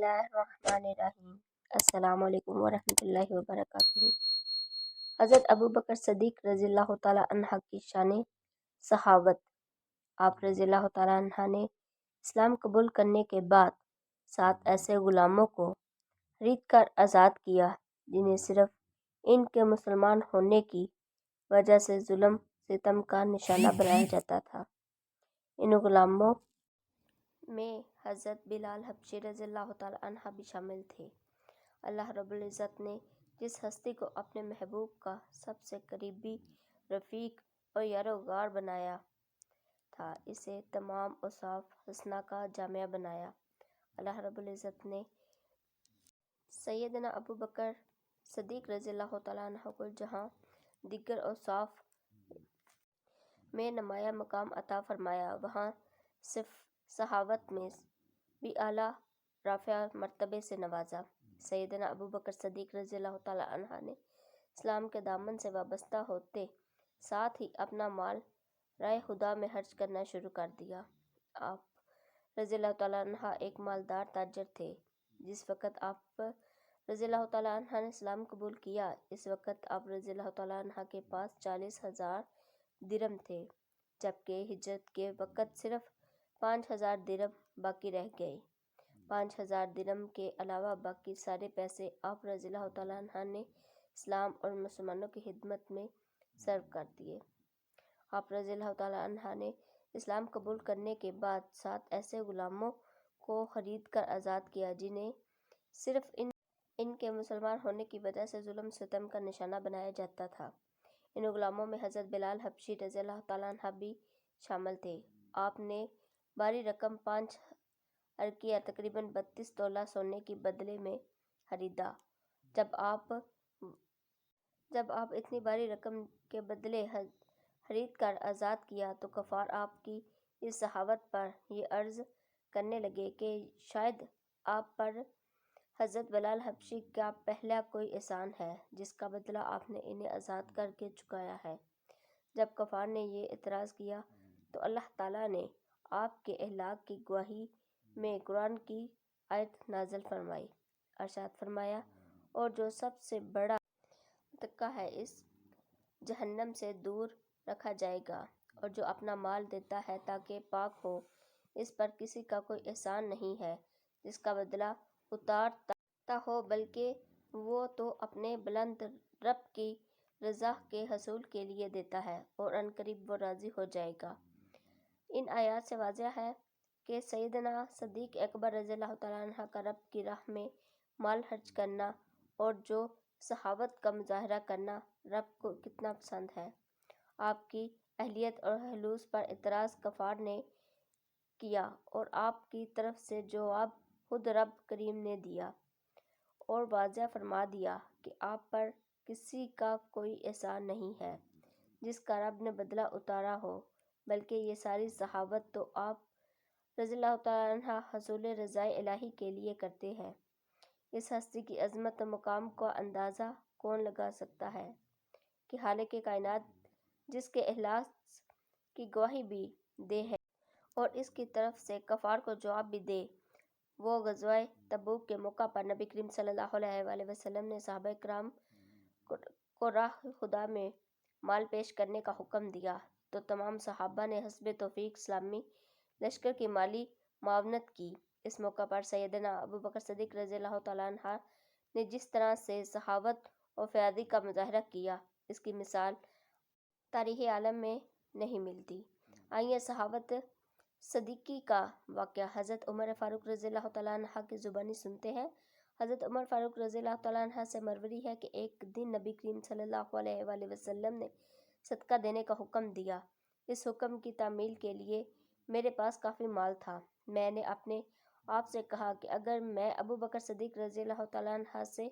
اللہ الرحمن الرحیم۔ السلام علیکم ورحمۃ اللہ وبرکاتہ۔ حضرت ابوبکر صدیق رضی اللہ تعالیٰ عنہ کی شان صحابت۔ آپ رضی اللہ تعالیٰ عنہ نے اسلام قبول کرنے کے بعد 7 ایسے غلاموں کو خرید کر آزاد کیا جنہیں صرف ان کے مسلمان ہونے کی وجہ سے ظلم ستم کا نشانہ بنایا جاتا تھا۔ ان غلاموں میں حضرت بلال حبشی رضی اللہ تعالیٰ عنہ بھی شامل تھے۔ اللہ رب العزت نے جس ہستی کو اپنے محبوب کا سب سے قریبی رفیق اور یاروغار بنایا تھا، اسے تمام اوصاف حسنہ کا جامعہ بنایا۔ اللہ رب العزت نے سیدنا ابوبکر صدیق رضی اللہ تعالیٰ عنہ کو جہاں دیگر اوصاف میں نمایاں مقام عطا فرمایا، وہاں صحابت میں بھی اعلیٰ رافع مرتبے سے نوازا۔ سیدنا ابوبکر صدیق رضی اللہ تعالیٰ عنہ نے اسلام کے دامن سے وابستہ ہوتے ساتھ ہی اپنا مال راہ خدا میں خرچ کرنا شروع کر دیا۔ آپ رضی اللہ تعالیٰ عنہ ایک مالدار تاجر تھے۔ جس وقت آپ رضی اللہ تعالیٰ عنہ نے اسلام قبول کیا، اس وقت آپ رضی اللہ تعالیٰ عنہ کے پاس 40,000 درہم تھے، جبکہ ہجرت کے وقت صرف 5,000 درہم باقی رہ گئے۔ 5,000 درہم کے علاوہ باقی سارے پیسے آپ رضی اللہ تعالیٰ عنہ نے اسلام اور مسلمانوں کی خدمت میں صرف کر دیے۔ آپ رضی اللہ تعالیٰ عنہ نے اسلام قبول کرنے کے بعد 7 ایسے غلاموں کو خرید کر آزاد کیا جنہیں صرف ان کے مسلمان ہونے کی وجہ سے ظلم ستم کا نشانہ بنایا جاتا تھا۔ ان غلاموں میں حضرت بلال حبشی رضی اللہ تعالیٰ عنہ بھی شامل تھے۔ آپ نے بھاری رقم 5 ارقیہ تقریباً 32 تولہ سونے کے بدلے میں خریدا۔ جب آپ اتنی بھاری رقم کے بدلے خرید کر آزاد کیا تو کفار آپ کی اس سخاوت پر یہ عرض کرنے لگے کہ شاید آپ پر حضرت بلال حبشی کا پہلا کوئی احسان ہے جس کا بدلہ آپ نے انہیں آزاد کر کے چکایا ہے۔ جب کفار نے یہ اعتراض کیا تو اللہ تعالیٰ نے آپ کے اہلاک کی گواہی میں قرآن کی آیت نازل فرمائی۔ ارشاد فرمایا، اور جو سب سے بڑا متقی ہے اس جہنم سے دور رکھا جائے گا، اور جو اپنا مال دیتا ہے تاکہ پاک ہو، اس پر کسی کا کوئی احسان نہیں ہے جس کا بدلہ اتارتا ہو، بلکہ وہ تو اپنے بلند رب کی رضا کے حصول کے لیے دیتا ہے، اور عنقریب وہ راضی ہو جائے گا۔ ان آیات سے واضح ہے کہ سیدنا صدیق اکبر رضی اللہ تعالیٰ عنہ کا رب کی راہ میں مال خرچ کرنا اور جو سخاوت کا مظاہرہ کرنا رب کو کتنا پسند ہے۔ آپ کی اہلیت اور خلوص پر اعتراض کفار نے کیا اور آپ کی طرف سے جواب خود رب کریم نے دیا اور واضح فرما دیا کہ آپ پر کسی کا کوئی احسان نہیں ہے جس کا رب نے بدلہ اتارا ہو، بلکہ یہ ساری سخاوت تو آپ رضی اللہ تعالیٰ عنہ حصول رضائے الہی کے لیے کرتے ہیں۔ اس ہستی کی عظمت و مقام کا اندازہ کون لگا سکتا ہے کہ خالق کائنات جس کے اخلاص کی گواہی بھی دے ہے اور اس کی طرف سے کفار کو جواب بھی دے، وہ غزوہ تبوک کے موقع پر نبی کریم صلی اللہ علیہ وآلہ وسلم نے صحابہ کرام کو راہ خدا میں مال پیش کرنے کا حکم دیا تو تمام صحابہ نے حسب توفیق اسلامی لشکر کی مالی معاونت کی۔ اس موقع پر سیدنا ابوبکر صدیق رضی اللہ تعالیٰ عنہ نے جس طرح سے سخاوت اور فیاضی کا مظاہرہ کیا، اس کی مثال تاریخ عالم میں نہیں ملتی۔ آئیے سخاوت صدیقی کا واقعہ حضرت عمر فاروق رضی اللہ تعالیٰ عنہ کی زبانی سنتے ہیں۔ حضرت عمر فاروق رضی اللہ تعالیٰ عنہ سے مروی ہے کہ ایک دن نبی کریم صلی اللہ علیہ وآلہ وسلم نے صدقہ دینے کا حکم دیا۔ اس حکم کی تعمیل کے لیے میرے پاس کافی مال تھا۔ میں نے اپنے آپ سے کہا کہ اگر میں ابوبکر صدیق رضی اللہ تعالیٰ عنہ سے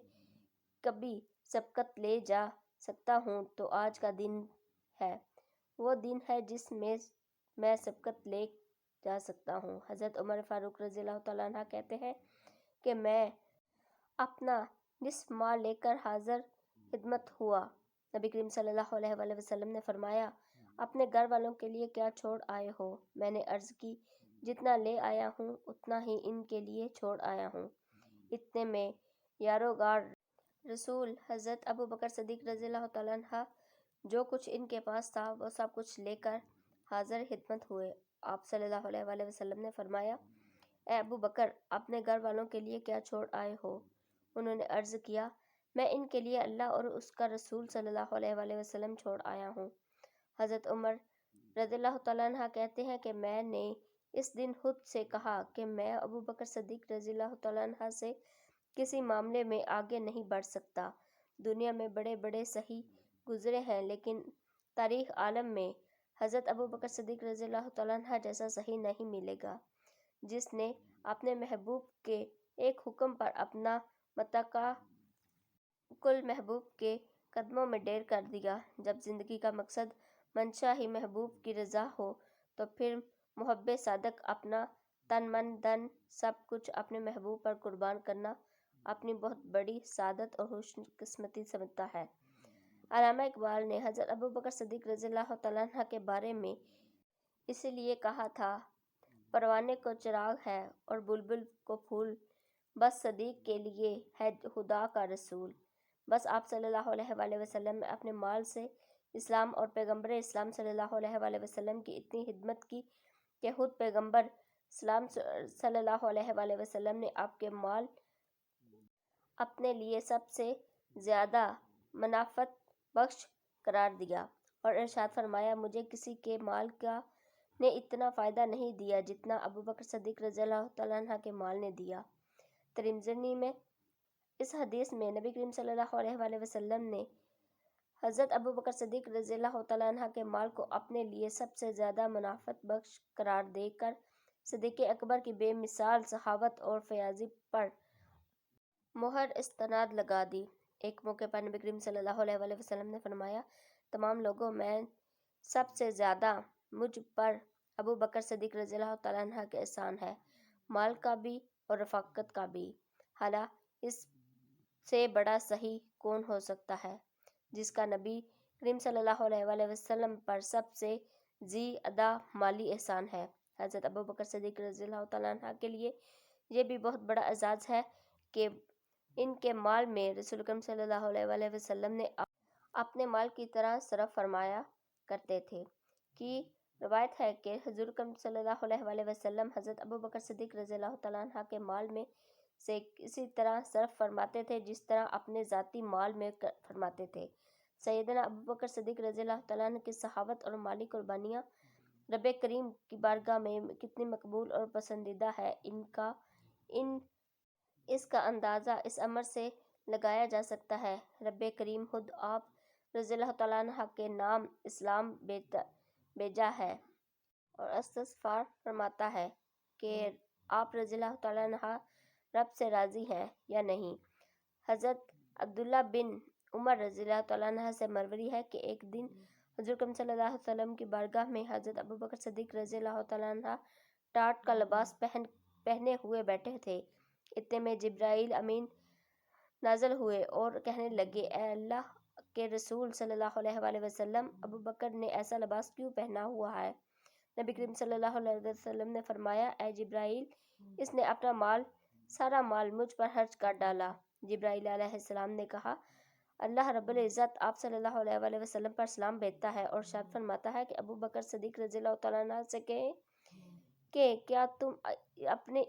کبھی سبقت لے جا سکتا ہوں تو آج کا دن ہے، وہ دن ہے جس میں میں سبقت لے جا سکتا ہوں۔ حضرت عمر فاروق رضی اللہ تعالیٰ عنہ کہتے ہیں کہ میں اپنا نصف مال لے کر حاضر خدمت ہوا۔ نبی کریم صلی اللہ علیہ وآلہ وسلم نے فرمایا، اپنے گھر والوں کے لیے کیا چھوڑ آئے ہو؟ میں نے عرض کی، جتنا لے آیا ہوں اتنا ہی ان کے لیے چھوڑ آیا ہوں۔ اتنے میں یاروغار رسول حضرت ابو بکر صدیق رضی اللہ تعالیٰ عنہ جو کچھ ان کے پاس تھا وہ سب کچھ لے کر حاضر خدمت ہوئے۔ آپ صلی اللہ علیہ وآلہ وسلم نے فرمایا، اے ابو بکر، اپنے گھر والوں کے لیے کیا چھوڑ آئے ہو؟ انہوں نے عرض کیا، میں ان کے لیے اللہ اور اس کا رسول صلی اللہ علیہ وآلہ وسلم چھوڑ آیا ہوں۔ حضرت عمر رضی اللہ تعالیٰ عنہ کہتے ہیں کہ میں نے اس دن خود سے کہا کہ میں ابو بکر صدیق رضی اللہ تعالیٰ عنہ سے کسی معاملے میں آگے نہیں بڑھ سکتا۔ دنیا میں بڑے بڑے صحیح گزرے ہیں لیکن تاریخ عالم میں حضرت ابو بکر صدیق رضی اللہ تعالیٰ عنہ جیسا صحیح نہیں ملے گا، جس نے اپنے محبوب کے ایک حکم پر اپنا متقع کل محبوب کے قدموں میں ڈیر کر دیا۔ جب زندگی کا مقصد منشا ہی محبوب کی رضا ہو تو پھر محب صادق اپنا تن من دھن سب کچھ اپنے محبوب پر قربان کرنا اپنی بہت بڑی سعادت اور خوش قسمتی سمجھتا ہے۔ علامہ اقبال نے حضرت ابو بکر صدیق رضی اللہ تعالیٰ عنہ کے بارے میں اسی لیے کہا تھا، پروانے کو چراغ ہے اور بلبل کو پھول، بس صدیق کے لیے ہے خدا کا رسول۔ بس آپ صلی اللہ علیہ وآلہ وسلم نے اپنے مال سے اسلام اور پیغمبر اسلام صلی اللہ علیہ وآلہ وسلم کی اتنی خدمت کی کہ خود پیغمبر اسلام صلی اللہ علیہ وآلہ وسلم نے آپ کے مال اپنے لیے سب سے زیادہ منافعت بخش قرار دیا اور ارشاد فرمایا، مجھے کسی کے مال کا نے اتنا فائدہ نہیں دیا جتنا ابو بکر صدیق رضی اللہ تعالیٰ عنہ کے مال نے دیا۔ ترمذی میں اس حدیث میں نبی کریم صلی اللہ علیہ وآلہ وسلم نے حضرت ابو بکر صدیق رضی اللہ تعالیٰ عنہ کے مال کو اپنے لیے سب سے زیادہ منافعت بخش قرار دے کر صدیق اکبر کی بے مثال سخاوت اور فیاضی پر مہر استناد لگا دی۔ ایک موقع پر نبی کریم صلی اللہ علیہ وآلہ وسلم نے فرمایا، تمام لوگوں میں سب سے زیادہ مجھ پر ابو بکر صدیق رضی اللہ تعالیٰ عنہ کا احسان ہے، مال کا بھی اور رفاقت کا بھی۔ حالہ اس سے بڑا صحیح کون ہو سکتا ہے جس کا نبی کریم صلی اللہ علیہ وآلہ وسلم پر سب سے زیادہ مالی احسان ہے۔ حضرت ابو بکر صدیق رضی اللہ تعالیٰ عنہ کے لیے یہ بھی بہت بڑا اعزاز ہے کہ ان کے مال میں رسول کریم صلی اللہ علیہ وآلہ وسلم نے اپنے مال کی طرح صرف فرمایا کرتے تھے۔ کی روایت ہے کہ حضور کریم صلی اللہ علیہ وآلہ وسلم حضرت ابو بکر صدیق رضی اللہ تعالیٰ عنہ کے مال میں سے اسی طرح صرف فرماتے تھے جس طرح اپنے ذاتی مال میں فرماتے تھے۔ سیدنا ابو بکر صدیق رضی اللہ تعالیٰ عنہ کی سخاوت اور مالی قربانیاں رب کریم کی بارگاہ میں کتنی مقبول اور پسندیدہ ہے، اس کا اندازہ اس امر سے لگایا جا سکتا ہے۔ رب کریم خود آپ رضی اللہ تعالیٰ عنہ کے نام اسلام بھیجا ہے اور استغفار فرماتا ہے کہ آپ رضی اللہ تعالیٰ عنہ رب سے راضی ہیں یا نہیں۔ حضرت عبداللہ بن عمر رضی اللہ تعالیٰ عنہ سے مروی ہے کہ ایک دن حضور کریم صلی اللہ علیہ وسلم کی بارگاہ میں حضرت ابو بکر صدیق رضی اللہ تعالیٰ عنہ ٹاٹ کا لباس پہنے ہوئے بیٹھے تھے۔ اتنے میں جبرائیل امین نازل ہوئے اور کہنے لگے، اے اللہ کے رسول صلی اللہ علیہ وآلہ وسلم، ابو بکر نے ایسا لباس کیوں پہنا ہوا ہے؟ نبی کریم صلی اللہ علیہ وسلم نے فرمایا، اے جبرائیل، اس نے اپنا سارا مال مجھ پر خرچ کر ڈالا۔ جبرائیل علیہ السلام نے کہا، اللہ رب العزت آپ صلی اللہ علیہ وآلہ وسلم پر سلام بھیجتا ہے اور ارشاد فرماتا ہے کہ ابو بکر صدیق رضی اللہ تعالیٰ عنہ سے کہیں کہ کیا تم اپنے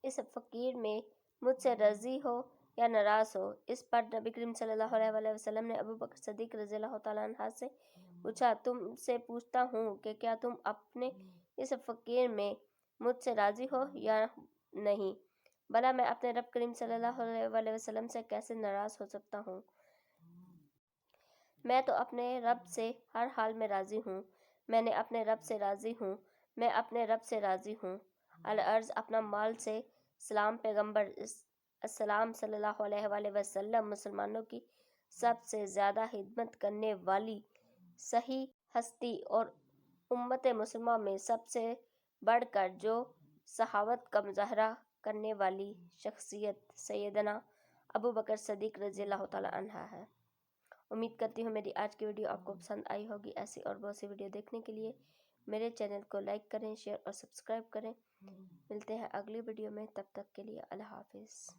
اس فقیر میں مجھ سے راضی ہو یا ناراض ہو؟ اس پر نبی کریم صلی اللہ علیہ وآلہ وسلم نے ابو بکر صدیق رضی اللہ تعالیٰ عنہ سے پوچھا، تم سے پوچھتا ہوں کہ کیا تم اپنے اس فقیر میں مجھ سے راضی ہو یا نہیں؟ بھلا میں اپنے رب کریم صلی اللہ علیہ وآلہ وسلم سے کیسے ناراض ہو سکتا ہوں؟ میں تو اپنے رب سے ہر حال میں راضی ہوں، میں اپنے رب سے راضی ہوں، میں اپنے رب سے راضی ہوں۔ العرض اپنا مال سے اسلام پیغمبر اسلام صلی اللہ علیہ وآلہ وسلم مسلمانوں کی سب سے زیادہ خدمت کرنے والی صحیح ہستی اور امت مسلمہ میں سب سے بڑھ کر جو سخاوت کا مظاہرہ کرنے والی شخصیت سیدنا ابو بکر صدیق رضی اللہ تعالیٰ عنہ ہے۔ امید کرتی ہوں میری آج کی ویڈیو آپ کو پسند آئی ہوگی۔ ایسی اور بہت سی ویڈیو دیکھنے کے لیے میرے چینل کو لائک کریں، شیئر اور سبسکرائب کریں۔ ملتے ہیں اگلی ویڈیو میں، تب تک کے لیے اللہ حافظ۔